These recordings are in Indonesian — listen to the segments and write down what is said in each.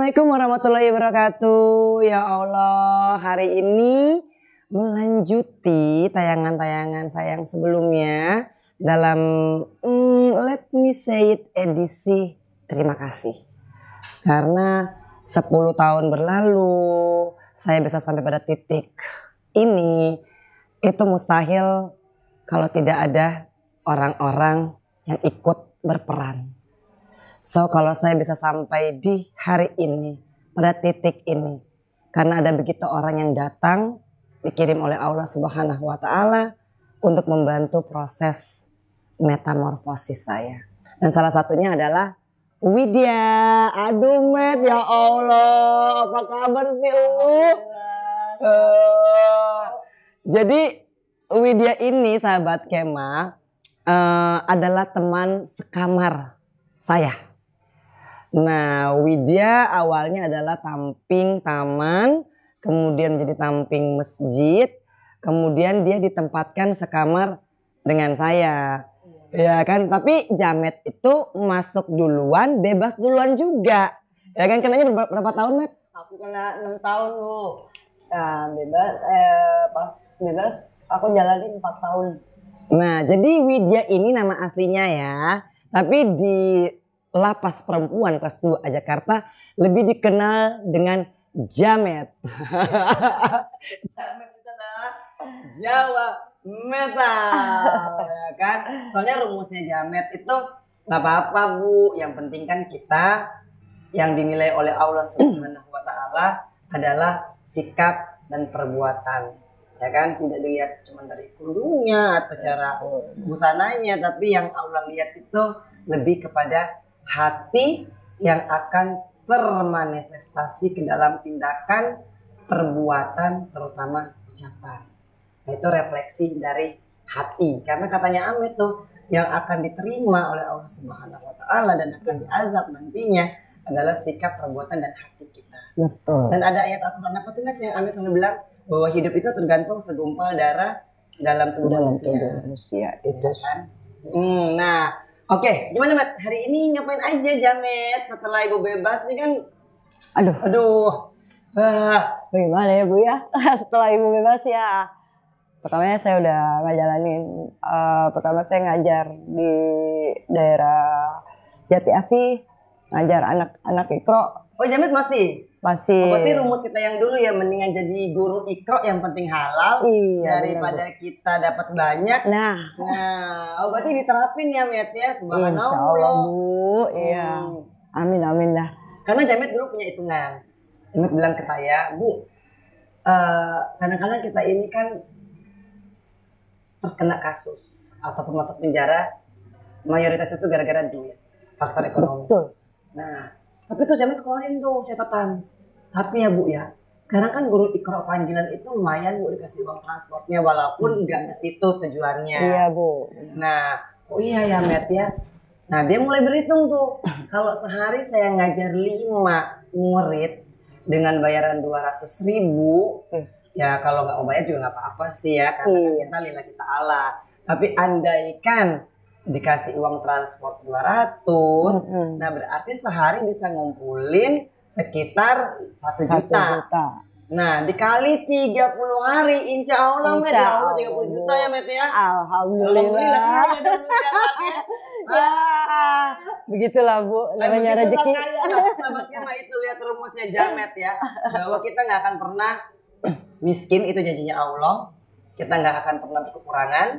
Assalamualaikum warahmatullahi wabarakatuh. Ya Allah, hari ini melanjuti tayangan-tayangan saya yang sebelumnya dalam Let Me Say It edisi terima kasih. Karena 10 tahun berlalu saya bisa sampai pada titik ini, itu mustahil kalau tidak ada orang-orang yang ikut berperan. So kalau saya bisa sampai di hari ini, pada titik ini, karena ada begitu orang yang datang, dikirim oleh Allah Subhanahu wa Ta'ala untuk membantu proses metamorfosis saya. Dan salah satunya adalah Widya. Aduh Met, ya Allah, apa kabar sih lu? Jadi Widya ini sahabat Kema adalah teman sekamar saya. Nah, Widya awalnya adalah tamping taman, kemudian menjadi tamping masjid, kemudian dia ditempatkan sekamar dengan saya. Ya kan, tapi Jamet itu masuk duluan, bebas duluan juga. Ya kan, kenanya berapa tahun, Met? Aku kena 6 tahun lu. Nah, bebas, pas bebas aku jalanin 4 tahun. Nah, jadi Widya ini nama aslinya ya, tapi di Lapas Perempuan kelas 2 Jakarta lebih dikenal dengan Jamet. Jamet itu adalah Jawa Metal, ya kan? Soalnya rumusnya Jamet itu nggak apa-apa Bu, yang penting kan kita yang dinilai oleh Allah Subhanahu wa Ta'ala adalah sikap dan perbuatan, ya kan? Tidak dilihat cuma dari kerudungnya atau cara busananya, tapi yang Allah lihat itu lebih kepada hati yang akan termanifestasi ke dalam tindakan, perbuatan, terutama ucapan. Nah, itu refleksi dari hati. Karena katanya Amit tuh yang akan diterima oleh Allah Subhanahu wa Ta'ala dan akan diazab nantinya adalah sikap, perbuatan, dan hati kita. Betul. Dan ada ayat Al-Quran apa tuh yang Amit selalu bilang bahwa hidup itu tergantung segumpal darah dalam tubuh manusia. Itu kan. Nah, oke, gimana Mat? Hari ini ngapain aja Jamet setelah Ibu bebas? Ini kan, aduh. Bagaimana ya Bu ya? Setelah Ibu bebas ya, pertamanya saya udah ngejalanin. Pertama saya ngajar di daerah Jati Asih, ngajar anak-anak Ikro. Oh Jamet masih? Masih. Oh, berarti rumus kita yang dulu ya, mendingan jadi guru Ikro yang penting halal, iya, daripada bener, kita dapat banyak. Nah, oh berarti diterapin ya Met ya, subhanallah. Insya Allah Bu, iya. Amin amin lah. Karena Jamet dulu punya hitungan. Jamet bilang ke saya, Bu, kadang-kadang kita ini kan terkena kasus ataupun masuk penjara, mayoritas itu gara-gara duit, faktor ekonomi. Betul. Nah, tapi tuh Jamet keluarin tuh catatan. Tapi ya Bu ya, sekarang kan guru Ikro panggilan itu lumayan Bu, dikasih uang transportnya walaupun nggak ke situ tujuannya. Iya Bu. Nah, oh iya ya Met ya. Nah dia mulai berhitung tuh, kalau sehari saya ngajar 5 murid dengan bayaran 200.000, ya kalau nggak mau bayar juga nggak apa-apa sih ya, karena kita lillahi ta'ala. Tapi andaikan dikasih uang transport 200, nah berarti sehari bisa ngumpulin sekitar 1 juta. Nah dikali 30 hari, insya Allah Met, ya Allah 30 juta ya Met ya. Alhamdulillah. Ya, begitulah Bu, namanya rezeki. Sahabatnya mah itu lihat rumusnya Jamet ya, bahwa kita nggak akan pernah miskin, itu janjinya Allah. Kita nggak akan pernah berkekurangan.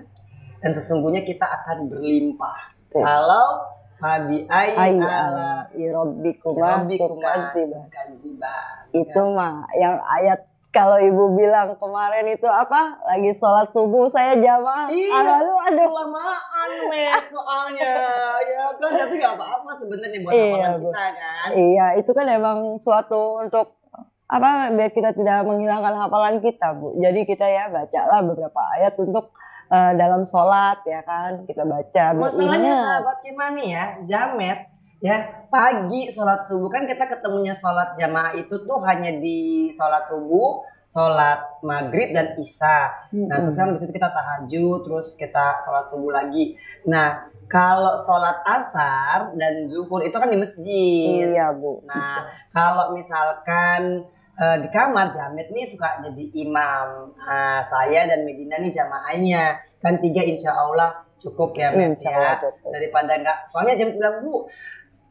Dan sesungguhnya kita akan berlimpah. Kalau Fabi ala rabbikuma tukadziban. Itu mah yang ayat kalau Ibu bilang kemarin itu apa? Lagi sholat subuh saya jamaah. Iya, aduh lamaan Met soalnya. Ya kan, tapi nggak apa-apa sebenarnya buat hafalan kita kan. Iya, itu kan emang suatu untuk apa? Biar kita tidak menghilangkan hafalan kita Bu. Jadi kita ya bacalah beberapa ayat untuk dalam sholat ya kan, kita baca. Masalahnya sahabat gimana ya, Jamet ya, pagi sholat subuh kan kita ketemunya sholat jamaah itu tuh hanya di sholat subuh, sholat maghrib dan isya. Nah terus kan habis itu kita tahajud, terus kita sholat subuh lagi. Nah kalau sholat asar dan zuhur itu kan di masjid. Iya Bu. Nah kalau misalkan di kamar Jamet nih suka jadi imam. Nah, saya dan Medina nih jamaahnya. Kan 3 insya Allah cukup ya Met ya. Daripada enggak. Soalnya Jamet bilang Bu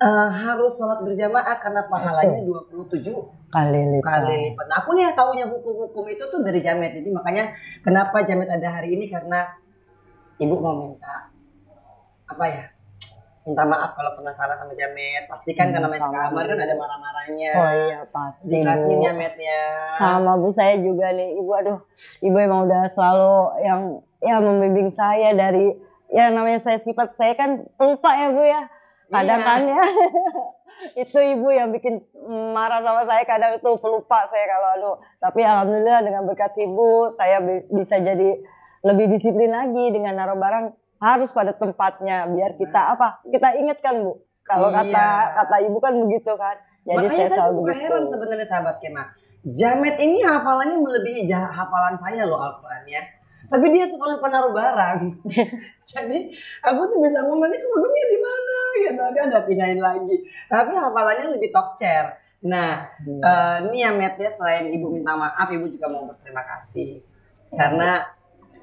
harus sholat berjamaah karena pahalanya 27 kali lipat. Nah aku nih taunya hukum-hukum itu tuh dari Jamet. Jadi makanya kenapa Jamet ada hari ini, karena ibu mau minta apa ya? Minta maaf kalau pernah salah sama Jamet. Pastikan karena masih kamar kan ada marah-marahnya. Oh iya pasti. Dikasihin ya Met ya. Sama Bu, saya juga nih Ibu, aduh Ibu emang udah selalu yang ya membimbing saya dari ya namanya saya sifat saya kan pelupa ya Bu ya. Kadang kan ya itu Ibu yang bikin marah sama saya, kadang itu pelupa saya kalau aduh. Tapi alhamdulillah dengan berkat Ibu saya bisa jadi lebih disiplin lagi dengan naruh barang harus pada tempatnya biar kita kita ingat kan Bu. Kalau kata Ibu kan begitu kan. Jadi makanya saya selalu suka heran sebenarnya sahabat Kema. Jamet ini hafalannya melebihi hafalan saya loh Al-Qur'annya. Tapi dia suka lupa naruh barang. Jadi aku tuh bisa ngomong ini kerudungnya di mana gitu kan, udah pindahin lagi. Tapi hafalannya lebih tokcer. Nah, ini ya Met ya, selain Ibu minta maaf, Ibu juga mau berterima kasih. Karena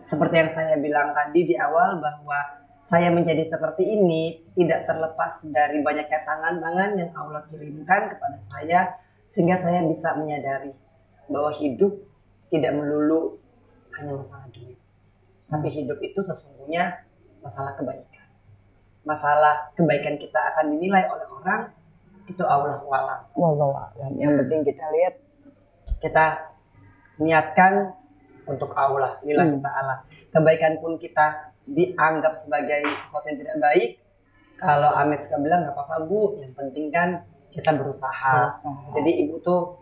seperti yang saya bilang tadi di awal bahwa saya menjadi seperti ini tidak terlepas dari banyaknya tangan-tangan yang Allah kirimkan kepada saya, sehingga saya bisa menyadari bahwa hidup tidak melulu hanya masalah duit. Tapi hidup itu sesungguhnya masalah kebaikan. Masalah kebaikan kita akan dinilai oleh orang, itu Allah wa'alam. Yang penting kita lihat, kita niatkan untuk Allah, lillahi ta'ala. Kebaikan pun kita dianggap sebagai sesuatu yang tidak baik. Kalau Ahmed suka bilang gak apa-apa Bu, yang penting kan kita berusaha. Jadi Ibu tuh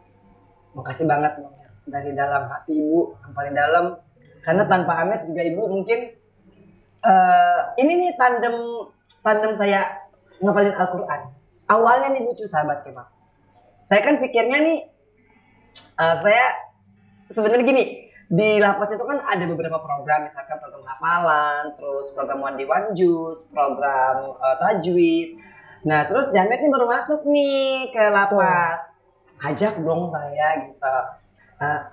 makasih banget dari dalam hati Ibu, yang paling dalam. Karena tanpa Ahmed juga Ibu mungkin ini nih tandem saya ngapalin Al-Quran. Awalnya nih lucu sahabat Kema. Saya kan pikirnya nih, saya sebenarnya gini, di lapas itu kan ada beberapa program, misalkan program hafalan, terus program Wandi Wanjus, program tajwid. Nah terus Jamet nih baru masuk nih ke lapas. Ajak dong saya gitu.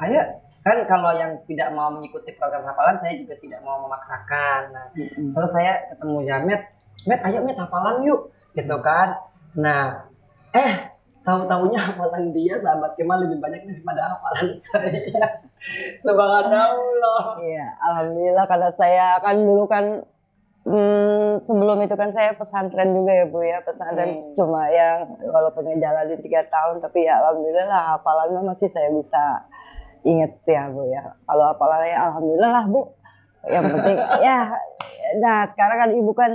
Ayo. Kan kalau yang tidak mau mengikuti program hafalan, saya juga tidak mau memaksakan. Nah, terus saya ketemu Jamet, Met ayo Met hafalan yuk, gitu kan. Nah, tahu-taunya hafalan dia sahabat Kemal lebih banyak daripada hafalan saya. Subhanallah. Iya, alhamdulillah karena saya kan dulu kan sebelum itu kan saya pesantren juga ya Bu ya, pesantren cuma yang walaupun ngejalanin 3 tahun, tapi ya alhamdulillah hafalannya masih saya bisa inget ya Bu ya. Kalau hafalannya alhamdulillah lah Bu. Yang penting ya. Nah sekarang kan Ibu kan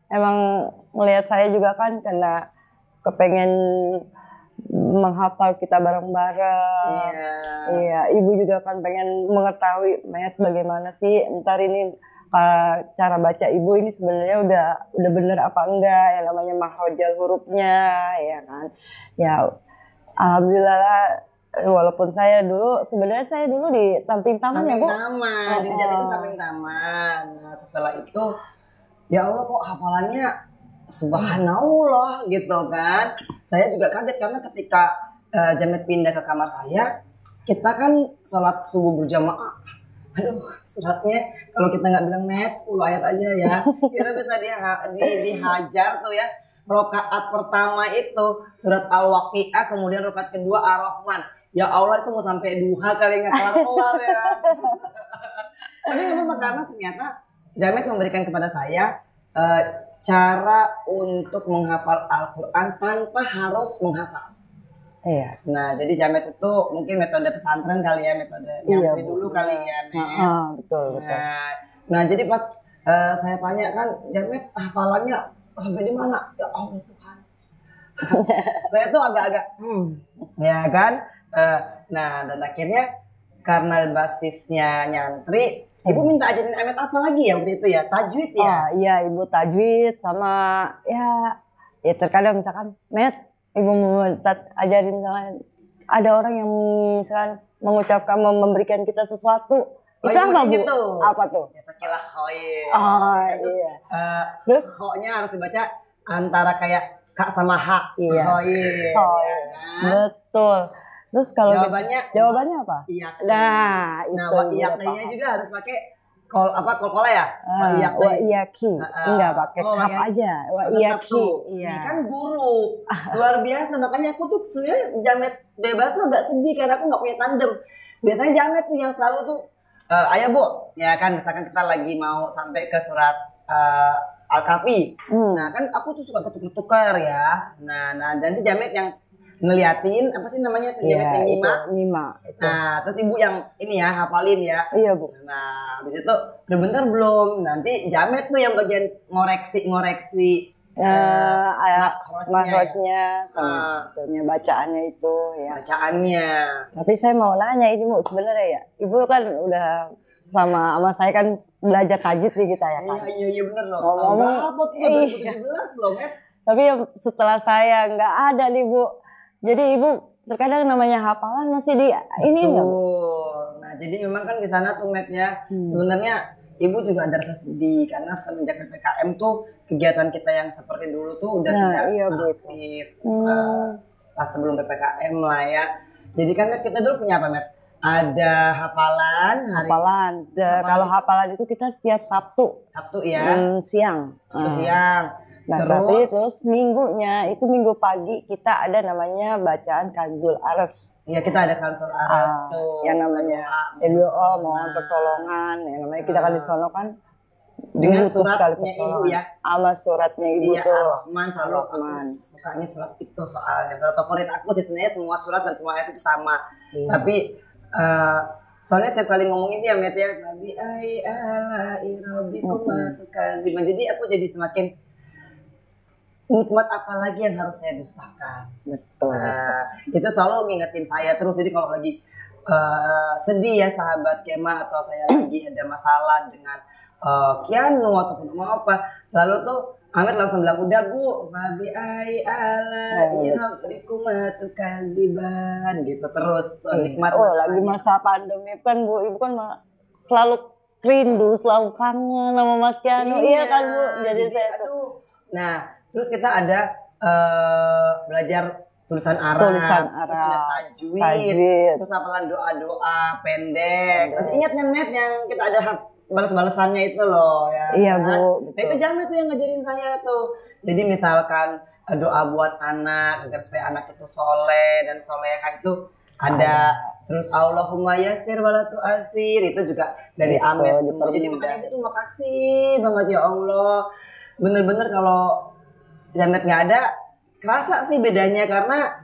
emang melihat saya juga kan karena kepengen menghafal kita bareng-bareng. Iya, Ibu juga kan pengen mengetahui Met bagaimana sih ntar ini cara baca Ibu ini sebenarnya udah bener apa enggak, yang namanya mahrojal hurufnya ya kan. Ya alhamdulillah lah. Walaupun saya dulu sebenarnya saya dulu di samping taman ya Bu. Di Jamet itu samping taman. Nah setelah itu ya Allah kok hafalannya subhanallah gitu kan. Saya juga kaget karena ketika Jamet pindah ke kamar saya, kita kan sholat subuh berjamaah. Aduh suratnya kalau kita nggak bilang Met 10 ayat aja ya, kita bisa dihajar tuh ya. Rokaat pertama itu surat Al-Waqi'ah, kemudian rokaat kedua Ar-Rahman. Ya Allah itu mau sampai 2 kali nggak kelar-kelar ya. Tapi memang karena ternyata Jamet memberikan kepada saya cara untuk menghafal Al-Quran tanpa harus menghafal. Iya. Nah jadi Jamet itu mungkin metode pesantren kali ya, metode nyantri dulu kali ya Met. Betul. Nah jadi pas saya tanya kan Jamet hafalannya sampai di mana? Ya Allah Tuhan. Saya tuh agak-agak ya kan. Nah dan akhirnya karena basisnya nyantri, Ibu minta ajarin Ahmed apa lagi ya waktu itu ya? Tajwid ya? Iya Ibu tajwid sama ya terkadang misalkan Met Ibu mau ajarin misalkan ada orang yang misalkan mengucapkan, memberikan kita sesuatu. Oh, Itu iya, apa, Bu? gitu. Apa tuh? Ya sakilah khoir. Oh, Terus iya. terus kho-nya harus dibaca antara kayak K sama H. Iya. Khoir. Khoir. Ya kan? Betul. Terus kalau Jawabannya apa? Iya. Nah, itu. Nah, wa iyaknya juga harus pakai kol-kola ya? Wa iyaki. Enggak pakai hap aja. Wa iyaki. Iya. Ini kan guru. Luar biasa. Makanya aku tuh sebenarnya jamet bebas tuh agak sedih karena aku nggak punya tandem. Biasanya jamet tuh yang selalu tuh ayo Bu, ya kan misalkan kita lagi mau sampai ke surat Al-Kahfi. Nah, kan aku tuh suka ketukar ya. Nah, dan itu jamet yang ngeliatin apa sih namanya jamet yang nyimak. Nah, terus ibu yang ini ya hafalin ya. Iya, Bu. Nah, habis itu udah bentar belum. Nanti jamet tuh yang bagian ngoreksi makrotnya sama bacaannya itu ya. Bacaannya. Tapi saya mau nanya ini Bu, sebenarnya ya. Ibu kan udah sama saya kan belajar tajwid nih kita ya kan. Iya bener loh. Ngomong berapa tuh 2017 loh, Met. Tapi setelah saya nggak ada nih Bu. Jadi Ibu terkadang namanya hafalan masih di ini enggak Bu? Nah, jadi memang kan di sana tuh Met ya. Sebenarnya Ibu juga ada rasa sedih karena semenjak PPKM tuh kegiatan kita yang seperti dulu tuh udah tidak aktif pas sebelum PPKM lah ya. Jadi kan Met, kita dulu punya apa Met? Ada hafalan. Kalau hafalan itu kita setiap Sabtu ya. Siang. Siang. Nah, terus minggunya itu minggu pagi kita ada namanya bacaan Kanzul Aras. Iya, kita ada Kanzul Aras tuh. Yang namanya doa mohon pertolongan. Yang namanya kita kan di sono kan dengan suratnya Ibu ya. Sama suratnya Ibu tuh. Ar-Rahman, Ar-Rahman. Sukanya surat itu soalnya. Surat favorit aku sih sebenarnya semua surat dan semua ayat itu sama. Tapi soalnya tiap kali ngomong itu ya Met ya. Nabi ai ala irabikum matukadziban. Jadi aku jadi semakin nikmat apa lagi yang harus saya dustakan. Betul. Itu selalu ngingetin saya terus. Jadi kalau lagi sedih ya sahabat kemah atau saya lagi ada masalah dengan Kianu ataupun mau apa, selalu tuh Ahmed langsung bilang udah Bu, Nabi ai ala irabikum matukadziban gitu terus nikmat. Lagi masa pandemi kan Bu, Ibu kan selalu rindu, selalu kangen sama Mas Kianu. Iya kan Bu. Jadi saya tuh. Nah, terus kita ada belajar tulisan Arab, terus ada tajwid, terus hafalan doa-doa pendek. Masih ingat Met yang kita ada balas-balasannya itu loh ya. Iya kan? Bu. Nah itu Jamet tuh yang ngajarin saya tuh. Jadi misalkan doa buat anak agar supaya anak itu soleh dan soleha itu ada. Terus Allahumma yasir wala tu'asir itu juga dari Ahmed semua. Jadi makanya itu makasih banget ya Allah. Bener-bener kalau Jamet nggak ada, kerasa sih bedanya karena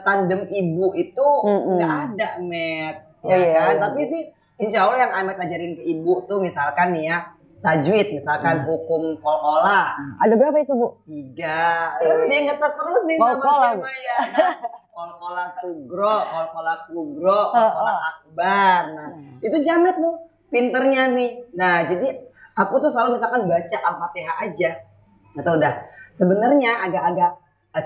tandem ibu itu nggak ada Met. Kan? Tapi sih insya Allah yang Ahmed ajarin ke ibu tuh misalkan nih ya tajwid, misalkan hukum kol-kola. Ada berapa itu Bu? 3. Dia ngetes terus nih sama ya. Kol-kola sugro, kol-kola kubro, kol-kola akbar. Nah itu Jamet tuh pinternya nih. Nah jadi aku tuh selalu misalkan baca Al-Fatihah aja atau udah sebenarnya agak-agak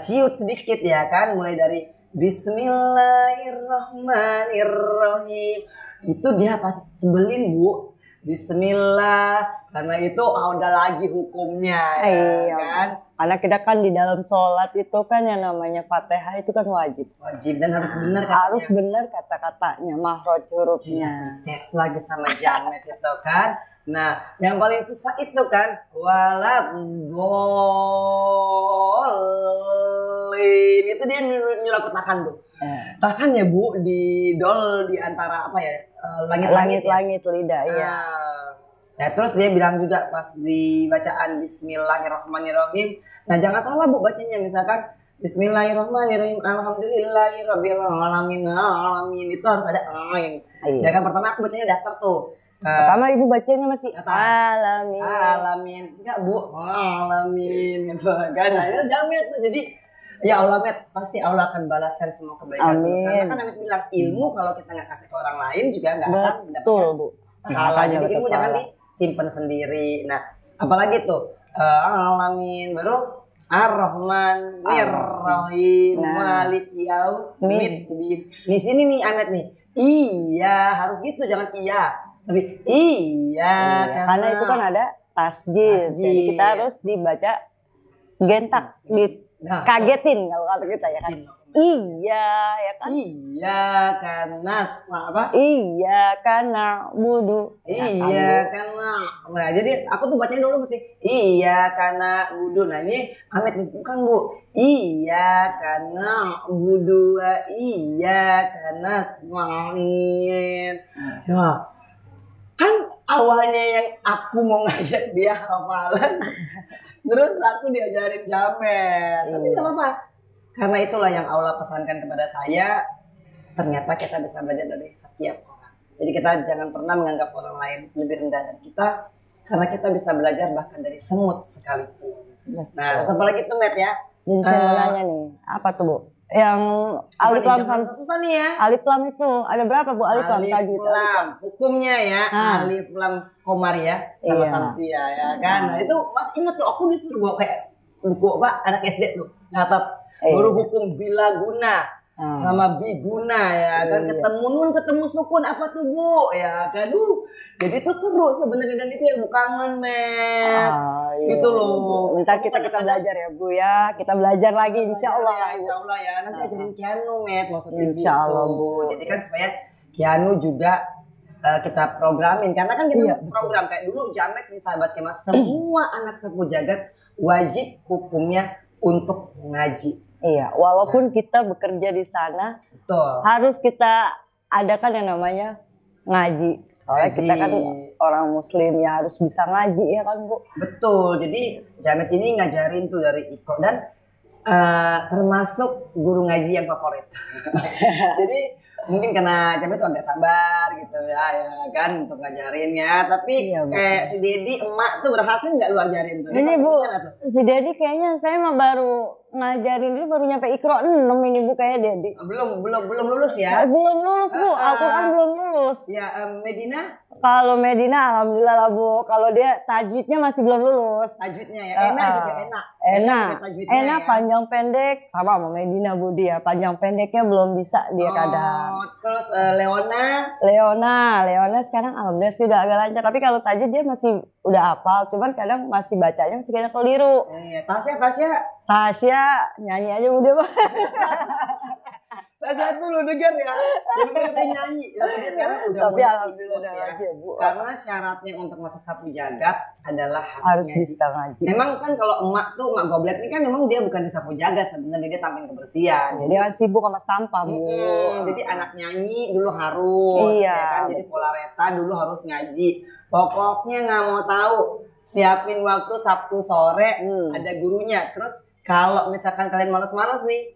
ciut sedikit ya kan, mulai dari Bismillahirrahmanirrahim itu dia pasti tebelin Bu. Bismillah karena itu udah lagi hukumnya ya kan. Karena kita kan di dalam sholat itu kan yang namanya Fatihah itu kan wajib dan harus benar katanya. Harus benar kata-katanya, makhraj hurufnya. Tes lagi sama Jamet itu kan. Nah, yang paling susah itu kan waladhdallin. Itu dia nyuruh tahan tuh. Tahan ya Bu di dol di antara apa ya? Langit-langit lidah ya. Nah, terus dia bilang juga pas di bacaan Bismillahirrahmanirrahim. Nah, jangan salah Bu bacanya misalkan Bismillahirrahmanirrahim. Alhamdulillahirabbil alamin. Itu harus ada ain. Ya kan pertama aku bacanya datar tuh. Pertama Ibu bacanya masih alamin. Enggak Bu, alamin gitu kan. Nah, itu Jamet tuh. Jadi ya Allah Met, pasti Allah akan balaskan semua kebaikan. Karena kan Amit bilang ilmu kalau kita nggak kasih ke orang lain juga nggak akan mendapatkan pahala. Jadi ilmu jangan disimpan sendiri. Nah, apalagi tuh alamin baru Ar-Rahman, Ar-Rahim, Malik Yaumiddin. Di sini nih Amet nih, iya, harus gitu, jangan iya. Tapi iya, Iya, karena itu kan ada tasjid. Jadi kita harus dibaca gentak, Nah, dikagetin kalau kata kita ya kan. Iya, ya kan? iya karena apa? Iya, karena wudu. Iya karena, nah jadi aku tuh bacanya dulu mesti iya karena wudhu. Nah ini Amit bukan Bu. Iya karena wudhu, iya karena semalin. Nah kan awalnya yang aku mau ngajak dia hafalan, terus aku diajarin jamet. Tapi nggak apa-apa. Karena itulah yang Allah pesankan kepada saya. Ternyata kita bisa belajar dari setiap orang. Jadi kita jangan pernah menganggap orang lain lebih rendah dari kita, karena kita bisa belajar bahkan dari semut sekalipun. Nah, terus apa lagi tuh Matt ya? Jadi saya mau nanya nih, apa tuh Bu? Yang alif lam sampai susah nih ya. alif lam itu ada berapa Bu? Alif lam Alif tajwid. lam, hukumnya ya, alif lam komar ya, sama samsia ya kan. Nah itu masih inget tuh, aku disuruh bawa kayak buku apa anak SD tuh, ngatat guru hukum bila guna sama biguna ya kan, ketemu nun ketemu sukun apa tuh Bu ya kan. Jadi itu seru sebenarnya, dan itu yang kangen gitu loh. Ntar kita belajar ya Bu ya, kita belajar lagi insya Allah ya, nanti ajarin Kianu Met maksudnya insya Allah Bu. Jadi kan supaya Kianu juga kita programin, karena kan kita program kayak dulu Jamet nih sahabat Kemas, semua anak sepuh jagat wajib hukumnya untuk ngaji. Iya, walaupun kita bekerja di sana, betul, harus kita adakan yang namanya ngaji. Soalnya kita kan orang muslim ya, harus bisa ngaji ya kan Bu. Betul, jadi Jamet ini ngajarin tuh dari Iko, dan termasuk guru ngaji yang favorit. Jadi mungkin karena Jamet tuh agak sabar gitu ya kan untuk ngajarinnya, tapi kayak si Dedi emak tuh berhasil nggak lu ajarin tuh? Ini Bu, si Dedi kayaknya saya mah baru ngajarin dia baru nyampe Iqra 6 ini Bu, kayak Dedi. Belum lulus ya? Belum lulus Bu, Al-Quran belum lulus. Ya Medina? Kalau Medina alhamdulillah lah Bu, kalau dia tajwidnya masih belum lulus. Tajwidnya ya, enak juga enak. Enak panjang pendek sama Medina Bu, dia panjang pendeknya belum bisa dia kadang. Terus Leona sekarang alhamdulillah sudah agak lancar, tapi kalau tajwid dia masih udah hafal, cuman kadang masih bacanya masih kadang keliru. Iya, Tasya nyanyi aja udah Bu. Tasya tuh lu denger ya, jadi kan nyanyi, tapi dia sekarang udah tapi alhamdulillah udah ya. Bu. Karena syaratnya untuk masuk sapu jagat adalah harus bisa ngaji. Memang kan kalau emak goblet ini kan memang dia bukan di sapu jagat, sebenarnya dia tampil kebersihan. Jadi kan sibuk sama sampah Bu. Jadi anak nyanyi dulu harus, ya kan. Jadi Polareta dulu harus ngaji. Pokoknya nggak mau tahu, siapin waktu Sabtu sore ada gurunya. Terus kalau misalkan kalian malas-malas nih,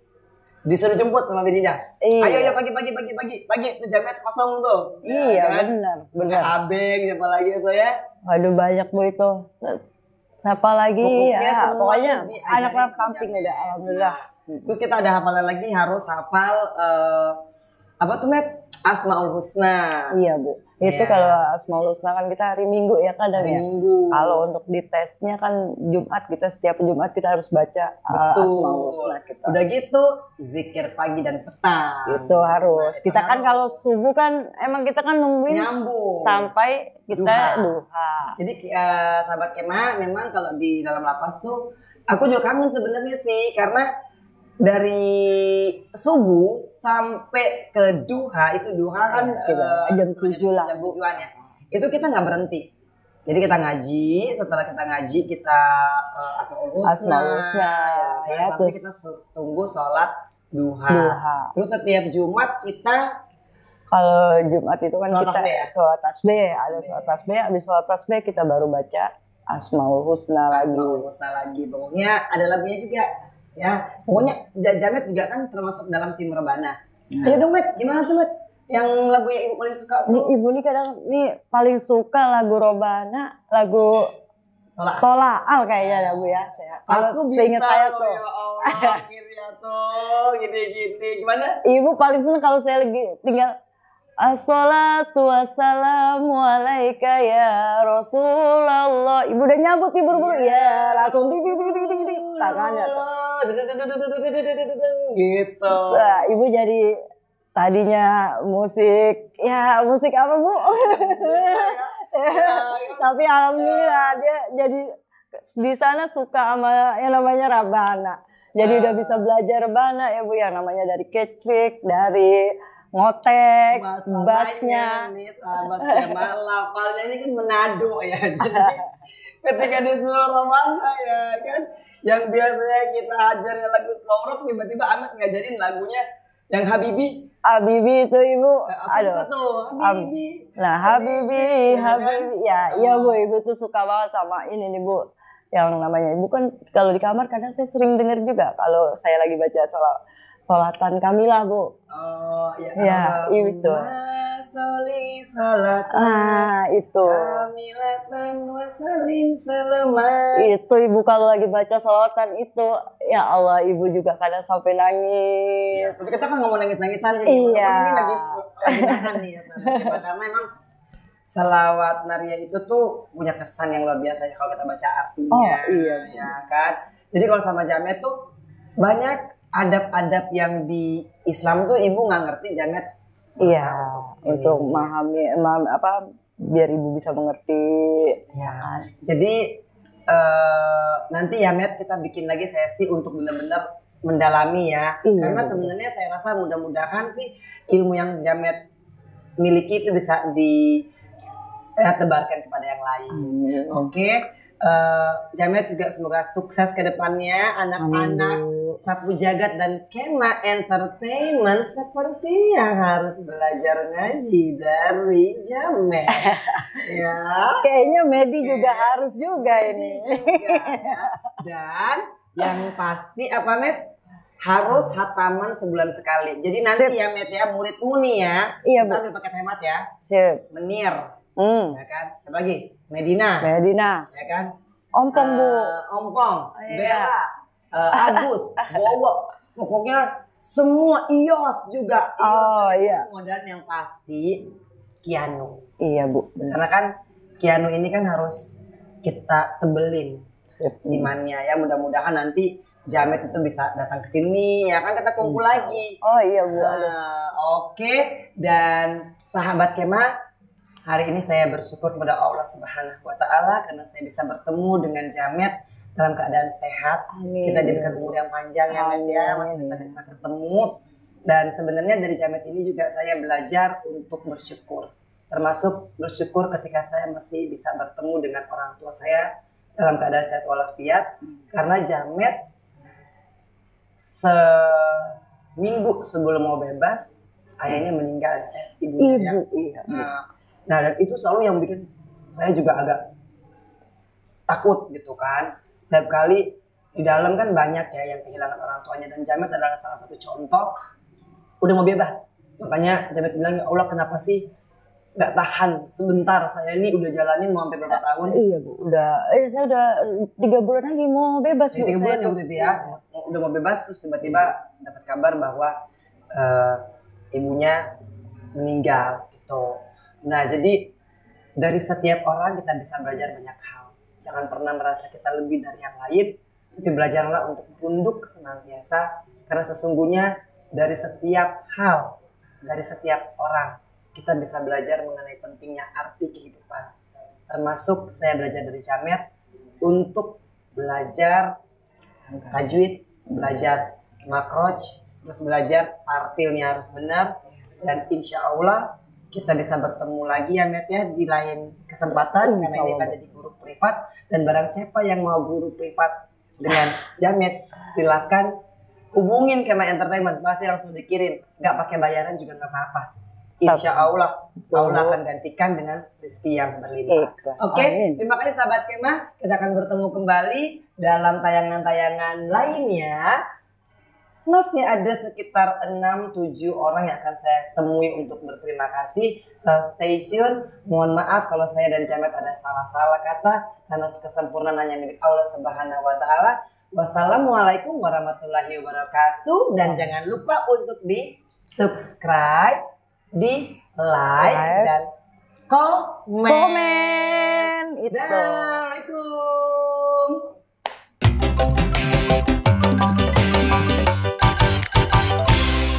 disuruh jemput sama Bedida. Ayo pagi tuh Jamet kosong tuh. Iya kan? benar. Abeng siapa lagi itu ya? Waduh banyak Bu itu. Siapa lagi ya? Pokoknya anak-anak kampung udah alhamdulillah. Terus kita ada hafalan lagi, harus hafal apa tuh Met? Asmaul Husna. Iya Bu. Itu kalau Asmaul Husna kan kita hari Minggu ya kadang ya. Minggu. Kalau untuk di tesnya kan Jumat, kita setiap Jumat kita harus baca Asmaul Husna kita. Udah gitu zikir pagi dan petang. Itu harus. Kita kan kalau subuh kan emang kita kan nungguin nyambung sampai kita duha. Jadi sahabat Kema, memang kalau di dalam lapas tuh aku juga kangen sebenarnya sih, karena dari subuh sampai ke duha, itu duha kan jam 7 lah. Jam 7-an ya. Itu kita nggak berhenti. Jadi kita ngaji, setelah kita ngaji kita Asmaul Husna ya, sampai kita tunggu sholat duha. Terus setiap Jumat kita, kalau Jumat itu kan sholat kita sholat tasbih, ada sholat tasbih, habis sholat tasbih kita baru baca Asmaul Husna lagi. Pokoknya ada lagunya juga. Ya, pokoknya Jamet juga kan termasuk dalam tim Rebana. Ayo dong Met, gimana tuh Met? Yang lagu yang Ibu paling suka? Ibu nih kadang paling suka lagu Robana, lagu Tolaal kayaknya ya Bu ya. Aku bisa ingat saya tuh. Ya Allah, akhirnya tuh gini-gini. Gimana? Ibu paling seneng kalau saya lagi tinggal Assalatu wassalamu alaika ya Rasulullah. Ibu udah nyambut nih buru-buru ya, langsung di tangannya tuh. Gitu. Nah, Ibu jadi tadinya musik apa Bu? Tapi alhamdulillah dia jadi di sana suka sama yang namanya rabana. Jadi udah bisa belajar rebana ya Bu, yang namanya dari kecik, dari ngotek, bassnya. Nih sahabat Kemal, lafalnya ini kan Manado ya. Jadi ketika disuruh rebana ya kan, yang biasanya kita ajarin lagu slow rock, tiba-tiba Ahmad ngajarin lagunya yang Habibi. Habibi itu Ibu. Apa itu tuh? Habibi. Nah, Habibi. Ya, iya Bu, Ibu tuh suka banget sama ini nih Bu. Yang namanya Ibu kan kalau di kamar kadang saya sering denger juga kalau saya lagi baca sholatan Kamilah Bu. Oh iya. Ya, itu. Soli salatan. Itu. Kamilatan wasalim selamat. Itu Ibu kalau lagi baca sholatan itu, ya Allah Ibu juga kadang sampai nangis. Tapi kita kan ngomong nangis-nangisan Iya. Ini lagi tahan nih ya. Karena emang selawat Naria itu tuh punya kesan yang luar biasa kalau kita baca artinya. Oh iya. Ya kan. Jadi kalau sama Jamet tuh banyak adab-adab yang di Islam tuh Ibu nggak ngerti, Jamet. Iya. Untuk memahami biar Ibu bisa mengerti. Ya. Jadi nanti ya Met kita bikin lagi sesi untuk benar-benar mendalami ya. Iya. Karena sebenarnya saya rasa mudah-mudahan sih ilmu yang Jamet miliki itu bisa tebarkan kepada yang lain. Oke. Jamet juga semoga sukses ke depannya, anak-anak Sapu Jagat dan Kema Entertainment seperti yang harus belajar ngaji dari Jamet. Ya. Kayaknya Medi juga harus juga ini. Juga, ya. Dan yang pasti apa Met? Harus hataman sebulan sekali. Jadi nanti ya Met ya, muridmu nih ya. Iya, kita Bu. ambil paket hemat ya. Sip. Menir. Ya kan? Siapa lagi? Medina. Medina. Ya kan? Ompong Bu. Ompong. Iya. Bella. Agus. Bowo. Pokoknya semua Ios juga. Oh iya. Semua dan yang pasti Kianu. Iya Bu. Karena kan Kianu ini kan harus kita tebelin imannya ya. Mudah-mudahan nanti Jamet itu bisa datang ke sini ya kan, kita kumpul lagi. Oh iya Bu. Oke. Dan sahabat Kema, hari ini saya bersyukur kepada Allah Subhanahu wa Ta'ala karena saya bisa bertemu dengan Jamet dalam keadaan sehat. Amin. Kita diberikan umur yang panjang ya Met ya, masih bisa ketemu. Dan sebenarnya dari Jamet ini juga saya belajar untuk bersyukur. Termasuk bersyukur ketika saya masih bisa bertemu dengan orang tua saya dalam keadaan sehat walafiat. Karena Jamet seminggu sebelum mau bebas, ayahnya meninggal, ibunya. Iya. Nah, dan itu selalu yang bikin saya juga agak takut gitu kan. Setiap kali di dalam kan banyak ya yang kehilangan orang tuanya, dan Jamet adalah salah satu contoh udah mau bebas. Makanya Jamet bilang, ya Allah kenapa sih nggak tahan sebentar, saya ini udah jalanin mau sampai berapa tahun. Iya Bu, saya udah 3 bulan lagi mau bebas Bu. 3 bulan ya waktu itu ya, udah mau bebas terus tiba-tiba dapat kabar bahwa ibunya meninggal gitu. Nah, jadi dari setiap orang kita bisa belajar banyak hal. Jangan pernah merasa kita lebih dari yang lain, tapi belajarlah untuk tunduk senantiasa. Karena sesungguhnya dari setiap hal, dari setiap orang, kita bisa belajar mengenai pentingnya arti kehidupan. Termasuk saya belajar dari Jamet untuk belajar tajwid, belajar makroj, terus belajar tartilnya harus benar. Dan insya Allah kita bisa bertemu lagi ya Met ya di lain kesempatan, karena ini kan jadi guru privat, dan barang siapa yang mau guru privat dengan Jamet silakan hubungin Kema Entertainment, pasti langsung dikirim, nggak pakai bayaran juga nggak apa-apa. Insya Allah Allah akan gantikan dengan rezeki yang berlimpah. Oke, terima kasih sahabat Kema, kita akan bertemu kembali dalam tayangan-tayangan lainnya. Masih ada sekitar 6-7 orang yang akan saya temui untuk berterima kasih. So stay tune. Mohon maaf kalau saya dan Jamet ada salah-salah kata, karena kesempurnaan hanya milik Allah Subhanahu wa Ta'ala. Wassalamualaikum warahmatullahi wabarakatuh. Dan jangan lupa untuk di subscribe, di like, dan komen. Itu. Assalamualaikum.